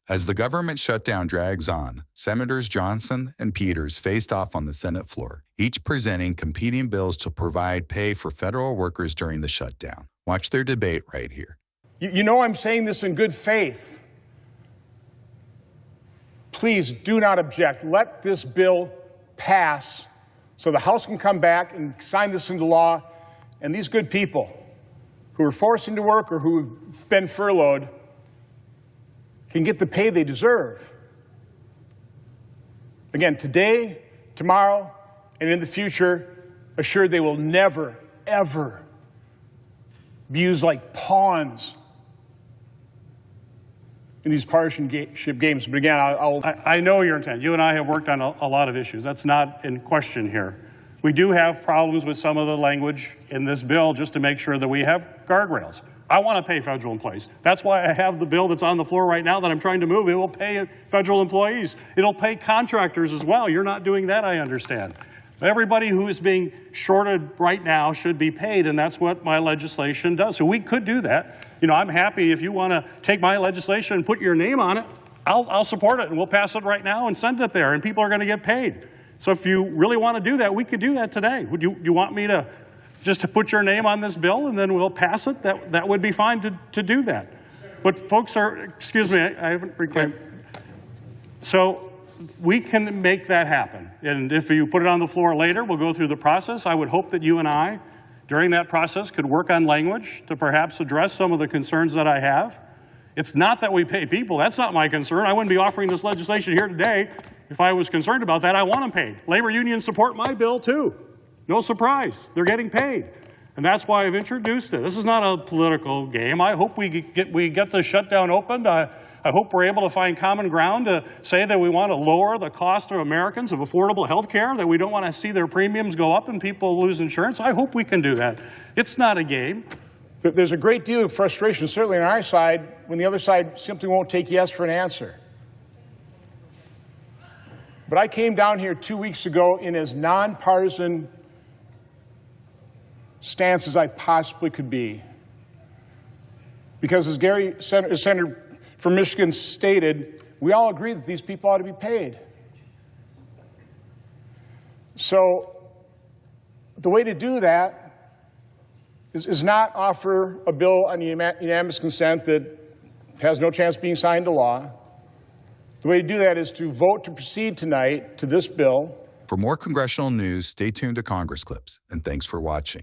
As the government shutdown drags on, Senators Johnson and Peters faced off on the Senate floor, each presenting competing bills to provide pay for federal workers during the shutdown. Watch their debate right here. You know I'm saying this in good faith. Please do not object. Let this bill pass so the House can come back and sign this into law, and these good people who are forced into work or who have been furloughed can get the pay they deserve. Again, today, tomorrow, and in the future, assured they will never, ever be used like pawns in these partisanship games. But again, I know your intent. You and I have worked on a lot of issues. That's not in question here. We do have problems with some of the language in this bill just to make sure that we have guardrails. I want to pay federal employees. That's why I have the bill that's on the floor right now that I'm trying to move. It will pay federal employees. It'll pay contractors as well. You're not doing that, I understand. Everybody who is being shorted right now should be paid, and that's what my legislation does. So we could do that. You know, I'm happy if you want to take my legislation and put your name on it, I'll support it, and we'll pass it right now and send it there, and people are going to get paid. So if you really want to do that, we could do that today. Would you want me to just to put your name on this bill and then we'll pass it? That would be fine to do that. But folks are, excuse me, I haven't reclaimed. So we can make that happen. And if you put it on the floor later, we'll go through the process. I would hope that you and I, during that process, could work on language to perhaps address some of the concerns that I have. It's not that we pay people. That's not my concern. I wouldn't be offering this legislation here today if I was concerned about that. I want them paid. Labor unions support my bill too. No surprise, they're getting paid. And that's why I've introduced it. This is not a political game. I hope we get the shutdown opened. I hope we're able to find common ground to say that we want to lower the cost of Americans of affordable health care, that we don't want to see their premiums go up and people lose insurance. I hope we can do that. It's not a game. There's a great deal of frustration, certainly on our side, when the other side simply won't take yes for an answer. But I came down here 2 weeks ago in as nonpartisan stance as I possibly could be. Because as Gary, Senator from Michigan stated, we all agree that these people ought to be paid. So the way to do that is not offer a bill on unanimous consent that has no chance of being signed into law. The way to do that is to vote to proceed tonight to this bill. For more congressional news, stay tuned to Congress Clips, and thanks for watching.